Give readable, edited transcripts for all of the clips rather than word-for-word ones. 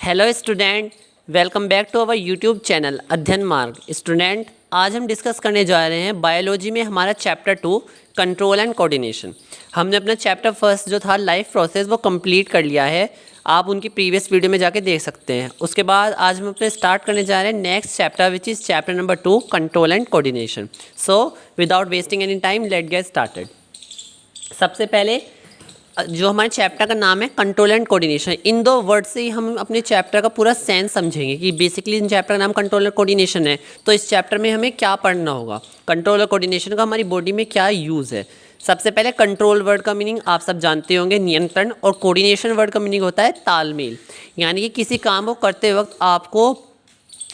Hello student, welcome back to our YouTube channel Adhyayan Marg. Student, आज हम discuss करने जा रहे हैं बायोलॉजी में हमारा चैप्टर 2 कंट्रोल एंड कोऑर्डिनेशन। हमने अपना चैप्टर फर्स्ट जो था लाइफ प्रोसेस वो कंप्लीट कर लिया है। आप उनकी प्रीवियस वीडियो में जाके देख सकते हैं। उसके बाद आज हम अपने स्टार्ट करने जा रहे हैं next chapter which is chapter number 2 control and coordination. So without wasting any time let get started. सबसे पहले जो हमारे चैप्टर का नाम है कंट्रोल एंड कोऑर्डिनेशन, इन दो वर्ड से ही हम अपने चैप्टर का पूरा सेंस समझेंगे कि बेसिकली इन चैप्टर का नाम कंट्रोल एंड कोऑर्डिनेशन है। तो इस चैप्टर में हमें क्या पढ़ना होगा, कंट्रोल और कोऑर्डिनेशन का हमारी बॉडी में क्या यूज़ है। सबसे पहले कंट्रोल वर्ड का मीनिंग आप सब जानते होंगे, नियंत्रण, और कोऑर्डिनेशन वर्ड का मीनिंग होता है तालमेल। यानी कि किसी काम को करते वक्त आपको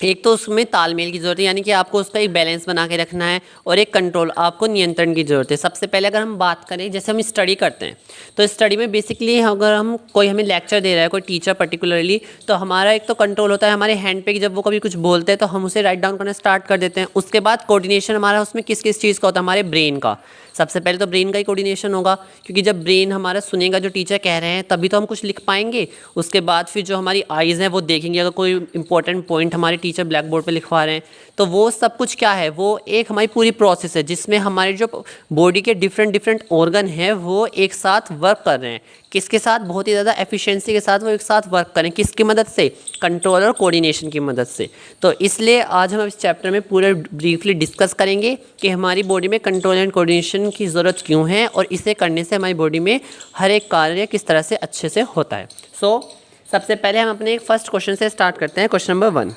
एक तो उसमें तालमेल की ज़रूरत है, यानी कि आपको उसका एक बैलेंस बना के रखना है, और एक कंट्रोल, आपको नियंत्रण की ज़रूरत है। सबसे पहले अगर हम बात करें, जैसे हम स्टडी करते हैं तो स्टडी में बेसिकली अगर हम कोई हमें लेक्चर दे रहा है, कोई टीचर पर्टिकुलरली, तो हमारा एक तो कंट्रोल होता है हमारे हैंड पे कि जब वो कभी कुछ बोलते हैं तो हम उसे राइट डाउन करना स्टार्ट कर देते हैं। उसके बाद कोऑर्डिनेशन हमारा उसमें किस किस चीज़ का होता है, हमारे ब्रेन का। सबसे पहले तो ब्रेन का ही कोऑर्डिनेशन होगा, क्योंकि जब ब्रेन हमारा सुनेगा जो टीचर कह रहे हैं तभी तो हम कुछ लिख पाएंगे। उसके बाद फिर जो हमारी आइज़ हैं वो देखेंगे, अगर कोई इंपॉर्टेंट पॉइंट हमारे टीचर ब्लैक बोर्ड पर लिखवा रहे हैं तो वो सब कुछ क्या है, वो एक हमारी पूरी प्रोसेस है जिसमें हमारे जो बॉडी के डिफरेंट ऑर्गन हैं वो एक साथ वर्क कर रहे हैं। किसके साथ? बहुत ही ज़्यादा एफिशिएंसी के साथ वो एक साथ वर्क करें। किसकी मदद से? कंट्रोल और कोऑर्डिनेशन की मदद से। तो इसलिए आज हम इस चैप्टर में पूरे ब्रीफली डिस्कस करेंगे कि हमारी बॉडी में कंट्रोल एंड कोऑर्डिनेशन की ज़रूरत क्यों है, और इसे करने से हमारी बॉडी में हर एक कार्य किस तरह से अच्छे से होता है। सबसे पहले हम अपने एक फर्स्ट क्वेश्चन से स्टार्ट करते हैं। Question number 1,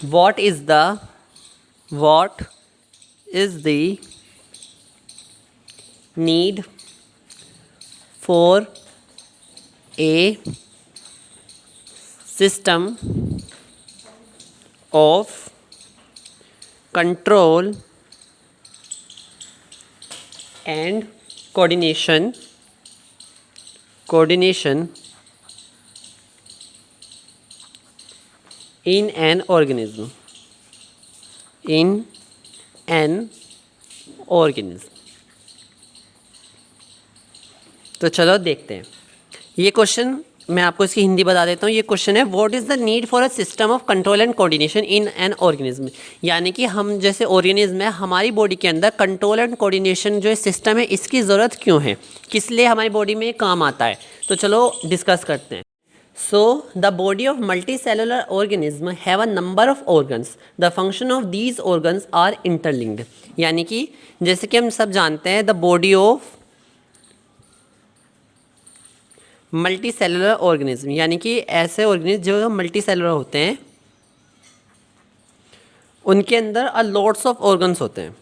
what is the need for a system of control and coordination in an organism? तो चलो देखते हैं ये क्वेश्चन। मैं आपको इसकी हिंदी बता देता हूँ। ये क्वेश्चन है, what is the need for a system of control and coordination in an organism. यानी कि हम जैसे ऑर्गेनिज्म है, हमारी बॉडी के अंदर कंट्रोल एंड कोऑर्डिनेशन जो सिस्टम है इसकी ज़रूरत क्यों है, किस लिए हमारी बॉडी में काम आता है। तो चलो डिस्कस करते हैं। So, the body of multicellular organism have a number of organs. The function of these organs are interlinked. यानी कि जैसे कि हम सब जानते हैं, the body of multicellular organism, यानी कि ऐसे ऑर्गेनिज्म जो मल्टीसेलुलर होते हैं उनके अंदर a lots of organs होते हैं।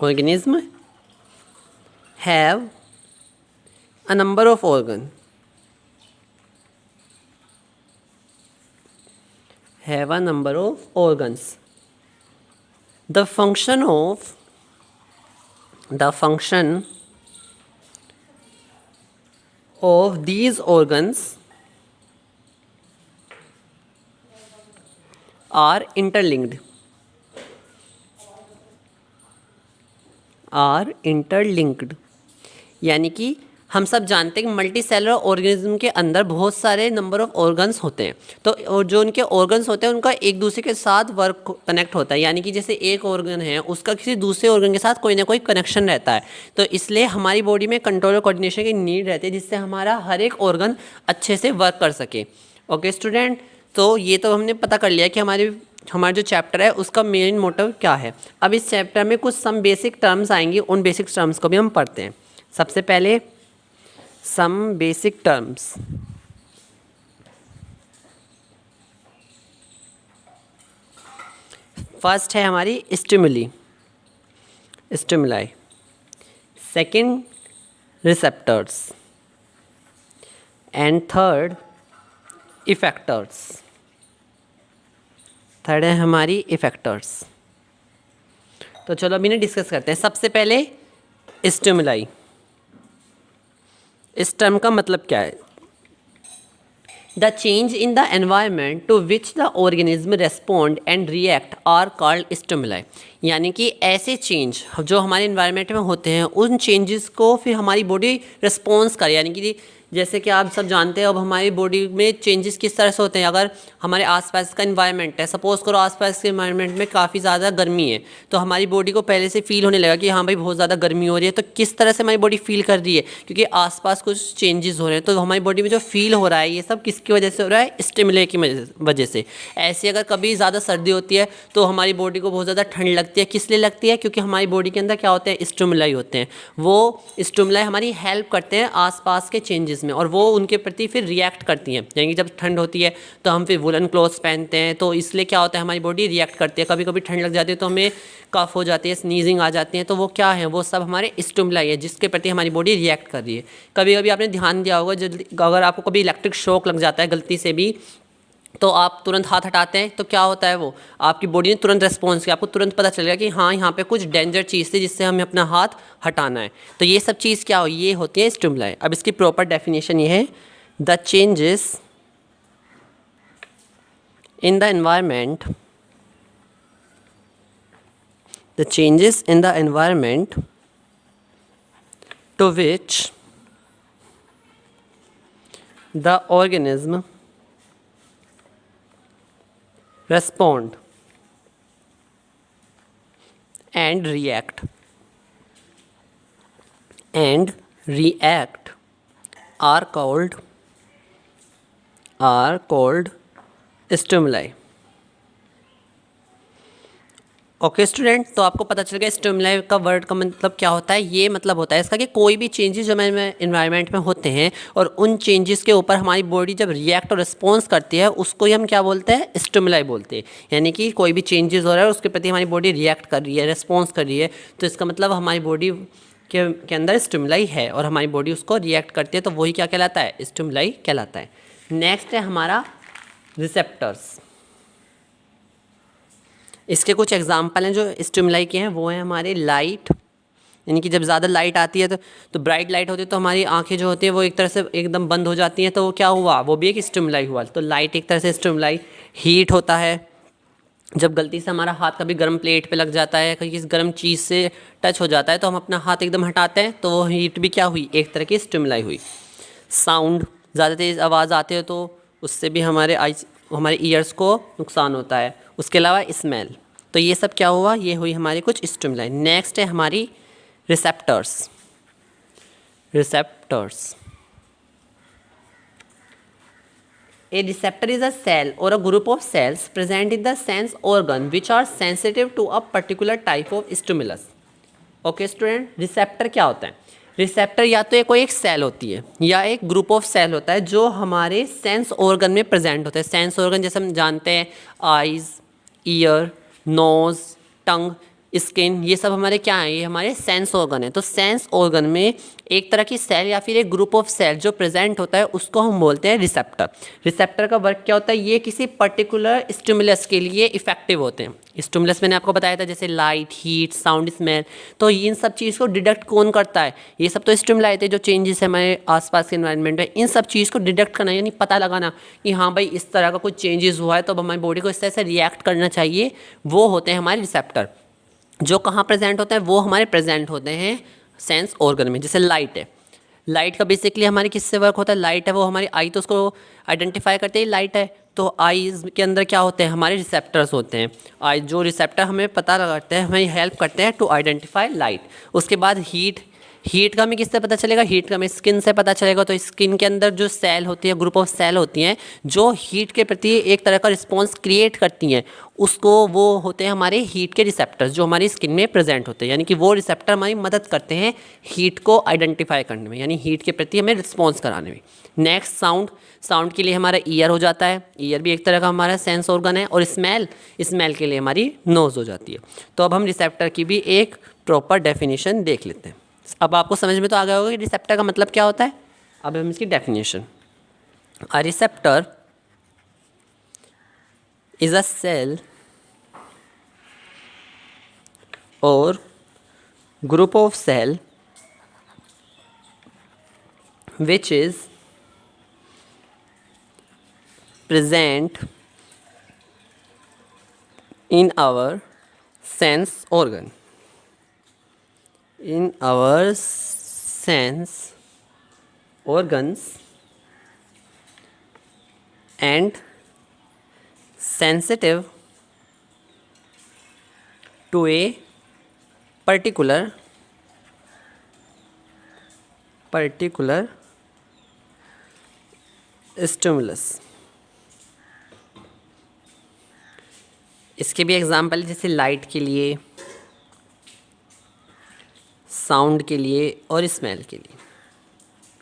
Organism have a number of organs, the function of these organs are interlinked, यानी कि हम सब जानते हैं कि मल्टी सेलुलर ऑर्गेनिज्म के अंदर बहुत सारे नंबर ऑफ ऑर्गन्स होते हैं। तो और जो उनके ऑर्गन्स होते हैं उनका एक दूसरे के साथ वर्क कनेक्ट होता है, यानी कि जैसे एक ऑर्गन है उसका किसी दूसरे ऑर्गन के साथ कोई ना कोई कनेक्शन रहता है। तो इसलिए हमारी बॉडी में कंट्रोल और कोऑर्डिनेशन की नीड रहती है, जिससे हमारा हर एक ऑर्गन अच्छे से वर्क कर सके। ओके स्टूडेंट, तो ये तो हमने पता कर लिया कि हमारा जो चैप्टर है उसका मेन मोटिव क्या है। अब इस चैप्टर में कुछ सम बेसिक टर्म्स आएंगी, उन बेसिक टर्म्स को भी हम पढ़ते हैं। सबसे पहले सम बेसिक टर्म्स। फर्स्ट है हमारी stimuli, second receptors, and third effectors. Third है हमारी इफेक्टर्स। तो चलो अभी इन्हें डिस्कस करते हैं। सबसे पहले स्टिमुलाई, इस टर्म का मतलब क्या है? The change in the environment to which the organism respond and react are called stimuli. यानी कि ऐसे चेंज जो हमारे इन्वायरमेंट में होते हैं उन चेंजेस को फिर हमारी बॉडी रिस्पॉन्स करे। यानी कि जैसे कि आप सब जानते हैं अब हमारी बॉडी में चेंजेस किस तरह से होते हैं। अगर हमारे आसपास का इन्वायरमेंट है, सपोज़ करो आसपास के इन्वायरमेंट में काफ़ी ज़्यादा गर्मी है, तो हमारी बॉडी को पहले से फील होने लगा कि हाँ भाई बहुत ज़्यादा गर्मी हो रही है। तो किस तरह से हमारी बॉडी फील कर रही है, क्योंकि आसपास कुछ चेंजेस हो रहे हैं। तो हमारी बॉडी में जो फील हो रहा है ये सब किसकी वजह से हो रहा है, स्टिमुले की वजह से। ऐसे अगर कभी ज़्यादा सर्दी होती है तो हमारी बॉडी को बहुत ज़्यादा ठंड लगती है। किस लिए लगती है, क्योंकि हमारी बॉडी के अंदर क्या होते हैं, स्टिमुलाई होते हैं। वो स्टिमुलाई हमारी हेल्प करते हैं आसपास के चेंजेस में और वो उनके प्रति फिर रिएक्ट करती हैं। यानी कि जब ठंड होती है तो हम फिर वुलन क्लॉथ्स पहनते हैं, तो इसलिए क्या होता है हमारी बॉडी रिएक्ट करती है। कभी कभी ठंड लग जाती है तो हमें कफ हो जाती है, स्नीजिंग आ जाती है, तो वो क्या है, वो सब हमारे स्टिमुलाई है जिसके प्रति हमारी बॉडी रिएक्ट कर रही है। कभी कभी आपने ध्यान दिया होगा जल्दी अगर आपको कभी इलेक्ट्रिक शॉक लग जाता है गलती से भी, तो आप तुरंत हाथ हटाते हैं तो क्या होता है, वो आपकी बॉडी ने तुरंत रिस्पॉन्स किया, आपको तुरंत पता चलेगा कि हाँ यहाँ पे कुछ डेंजर चीज़ थी जिससे हमें अपना हाथ हटाना है। तो ये सब चीज़ क्या हो, ये होती है स्टिमुलाई। अब इसकी प्रॉपर डेफिनेशन ये है, the changes in the environment, the changes in the environment to which the organism respond and react are called stimuli। Okay student, तो आपको पता चल गया स्टिमुलाई का वर्ड का मतलब क्या होता है। ये मतलब होता है इसका कि कोई भी चेंजेस जो हमारे इन्वायरमेंट में होते हैं और उन चेंजेस के ऊपर हमारी बॉडी जब रिएक्ट और रिस्पॉन्स करती है उसको ही हम क्या बोलते हैं, स्टिमुलाई बोलते हैं। यानी कि कोई भी चेंजेस हो रहा है उसके प्रति हमारी बॉडी रिएक्ट कर रही है, रिस्पॉन्स कर रही है, तो इसका मतलब हमारी बॉडी के अंदर स्टिमुलाई है और हमारी बॉडी उसको रिएक्ट करती है, तो वही क्या कहलाता है, स्टिमुलाई कहलाता है। नेक्स्ट है हमारा रिसेप्टर्स। इसके कुछ एग्जाम्पल हैं जो स्टिमुलाई के हैं, वो हैं हमारे लाइट। यानी कि जब ज़्यादा लाइट आती है तो ब्राइट लाइट होती है तो हमारी आंखें जो होती हैं वो एक तरह से एकदम बंद हो जाती हैं, तो वो क्या हुआ, वो भी एक स्टिमुलाई हुआ। तो लाइट एक तरह से स्टिमुलाई। हीट होता है, जब गलती से हमारा हाथ कभी गर्म प्लेट पे लग जाता है, कहीं किसी गर्म चीज़ से टच हो जाता है तो हम अपना हाथ एकदम हटाते हैं, तो वो हीट भी क्या हुई, एक तरह की स्टिमुलाई हुई। साउंड, ज़्यादा तेज़ आवाज़ आती है तो उससे भी हमारे ईयर्स को नुकसान होता है। उसके अलावा स्मेल, तो ये सब क्या हुआ, ये हुई हमारी कुछ स्टिमुलाई। नेक्स्ट है हमारी receptors. A receptor is a cell or a group of cells present in the sense organ which are sensitive to a particular type of stimulus। Okay student, receptor क्या होता है? रिसेप्टर या तो कोई एक cell होती है या एक ग्रुप ऑफ सेल होता है जो हमारे सेंस ऑर्गन में प्रेजेंट होता है। सेंस ऑर्गन जैसे हम जानते हैं, आइज़, ईयर, नोज़, टंग, स्किन, ये सब हमारे क्या हैं, ये हमारे सेंस ऑर्गन है। तो सेंस ऑर्गन में एक तरह की सेल या फिर एक ग्रुप ऑफ सेल जो प्रेजेंट होता है उसको हम बोलते हैं रिसेप्टर। रिसेप्टर का वर्क क्या होता है, ये किसी पर्टिकुलर स्टिमुलस के लिए इफेक्टिव होते हैं। स्टिमुलस मैंने आपको बताया था जैसे लाइट, हीट, साउंड, स्मेल, तो इन सब चीज़ को डिटेक्ट कौन करता है, ये सब तो स्टिमुलाई थे जो चेंजेस है हमारे आसपास के एनवायरनमेंट में। इन सब चीज़ को डिटेक्ट करना यानी पता लगाना कि हाँ भाई इस तरह का कुछ चेंजेस हुआ है तो अब हमारी बॉडी को इस तरह से रिएक्ट करना चाहिए, वो होते हैं हमारे रिसेप्टर। जो कहाँ प्रेजेंट होता है, वो हमारे प्रेजेंट होते हैं सेंस ऑर्गन में। जैसे लाइट है, लाइट का बेसिकली हमारे किससे वर्क होता है, लाइट है वो हमारी आई तो उसको आइडेंटिफाई करते हैं लाइट है, तो आईज के अंदर क्या होते हैं, हमारे रिसेप्टर्स होते हैं। आई जो रिसेप्टर हमें पता लगाते हैं, हमें हेल्प करते हैं टू आइडेंटिफाई लाइट। उसके बाद हीट का हमें किससे पता चलेगा, हीट का हमें स्किन से पता चलेगा। तो स्किन के अंदर जो सेल होती है, ग्रुप ऑफ सेल होती हैं जो हीट के प्रति एक तरह का रिस्पॉन्स क्रिएट करती हैं, उसको वो होते हैं हमारे हीट के रिसेप्टर्स जो हमारी स्किन में प्रेजेंट होते हैं। यानी कि वो रिसेप्टर हमारी मदद करते हैं हीट को आइडेंटिफाई करने में, यानी हीट के प्रति हमें रिस्पॉन्स कराने में। नेक्स्ट साउंड के लिए हमारा ईयर हो जाता है, ईयर भी एक तरह का हमारा सेंस ऑर्गन है। और स्मेल के लिए हमारी नोज़ हो जाती है। तो अब हम रिसेप्टर की भी एक प्रॉपर डेफिनेशन देख लेते हैं। अब आपको समझ में तो आ गया होगा कि रिसेप्टर का मतलब क्या होता है। अब हम इसकी definition, a receptor is a cell और group of cell which is present in our sense organ. In our sense organs and sensitive to a particular stimulus. इसके भी एग्जाम्पल है, जैसे लाइट के लिए, साउंड के लिए और स्मेल के लिए.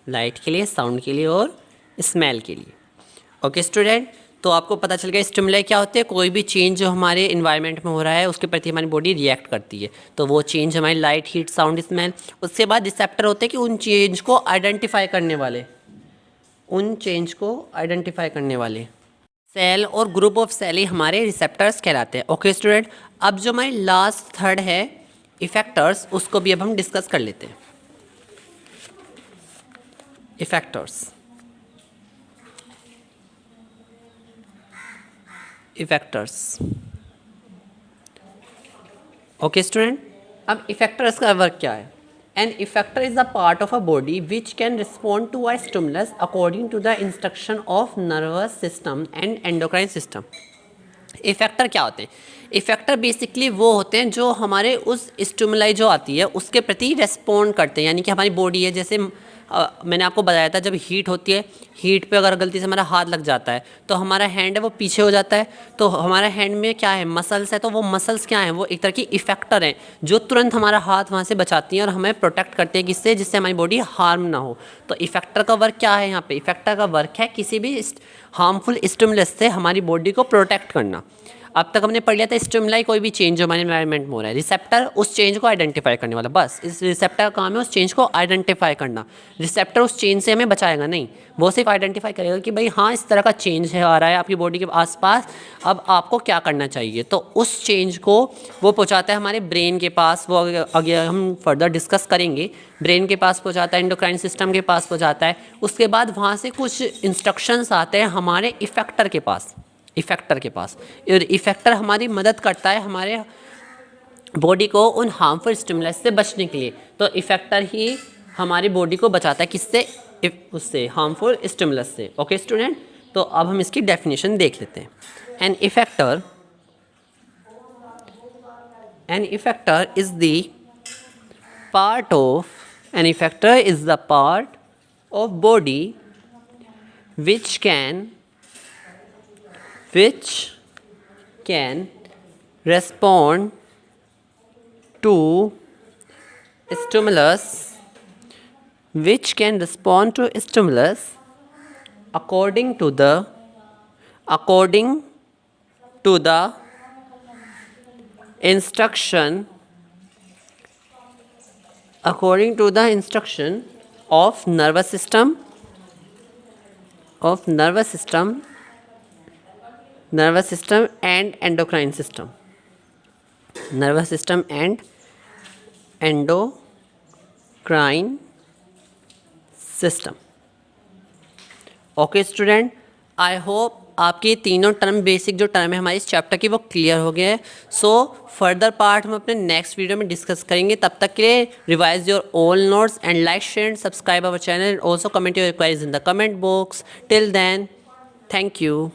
लाइट के लिए, साउंड के लिए और स्मेल के लिए. ओके स्टूडेंट, तो आपको पता चल गया स्टिमुलाई क्या होते हैं. कोई भी चेंज जो हमारे इन्वायरमेंट में हो रहा है उसके प्रति हमारी बॉडी रिएक्ट करती है. तो वो चेंज हमारी लाइट, हीट, साउंड, स्मेल. उसके बाद रिसेप्टर होते हैं कि उन चेंज को आइडेंटिफाई करने वाले सेल और ग्रुप ऑफ सेल ही हमारे रिसेप्टर्स कहलाते हैं. ओके स्टूडेंट, अब जो हमारी लास्ट थर्ड है इफेक्टर्स, उसको भी अब हम डिस्कस कर लेते हैं. इफेक्टर्स. ओके स्टूडेंट, अब इफेक्टर्स का वर्क क्या है. An effector is a part of a body which can respond to a stimulus according to the instruction of nervous system and endocrine system. Effector क्या होते हैं. इफेक्टर बेसिकली वो होते हैं जो हमारे उस स्टिमुलाई जो आती है उसके प्रति रेस्पॉन्ड करते हैं. यानी कि हमारी बॉडी है, जैसे मैंने आपको बताया था, जब हीट होती है, हीट पे अगर गलती से हमारा हाथ लग जाता है तो हमारा हैंड है वो पीछे हो जाता है. तो हमारा हैंड में क्या है, मसल्स है. तो वो मसल्स क्या हैं, वो एक तरह की इफेक्टर हैं जो तुरंत हमारा हाथ वहाँ से बचाती हैं और हमें प्रोटेक्ट करते हैं किससे, जिससे हमारी बॉडी हार्म ना हो. तो इफेक्टर का वर्क क्या है यहाँ पे. इफेक्टर का वर्क है किसी भी हार्मफुल स्टिमुलस से हमारी बॉडी को प्रोटेक्ट करना. अब तक हमने पढ़ लिया था स्टिमुलाई कोई भी चेंज जो हमारे एनवायरनमेंट में हो रहा है, रिसेप्टर उस चेंज को आइडेंटिफाई करने वाला. बस इस रिसेप्टर का काम है उस चेंज को आइडेंटिफाई करना. रिसेप्टर उस चेंज से हमें बचाएगा नहीं, वो सिर्फ आइडेंटिफाई करेगा कि भाई हाँ इस तरह का चेंज है आ रहा है आपकी बॉडी के आसपास, अब आपको क्या करना चाहिए. तो उस चेंज को वो पहुँचाता है हमारे ब्रेन के पास. वो आगे हम फर्दर डिस्कस करेंगे. ब्रेन के पास पहुँचाता है, एंडोक्राइन सिस्टम के पास पहुँचाता है. उसके बाद वहाँ से कुछ इंस्ट्रक्शंस आते हैं हमारे इफेक्टर के पास. और इफेक्टर हमारी मदद करता है हमारे बॉडी को उन हार्मफुल स्टिमुलस से बचने के लिए. तो इफेक्टर ही हमारी बॉडी को बचाता है किससे, उससे हार्मफुल स्टिमुलस से. ओके स्टूडेंट, तो अब हम इसकी डेफिनेशन देख लेते हैं. An effector is the part of body which can respond to stimulus according to the instruction of nervous system and endocrine system. Okay student, I hope आपके तीनों टर्म, बेसिक जो टर्म है हमारे इस चैप्टर की, वो क्लियर हो गए हैं. सो फर्दर पार्ट हम अपने नेक्स्ट वीडियो में डिस्कस करेंगे. तब तक के लिए revise your all notes and like, share, subscribe our channel. Also comment your queries in the comment box. Till then, thank you.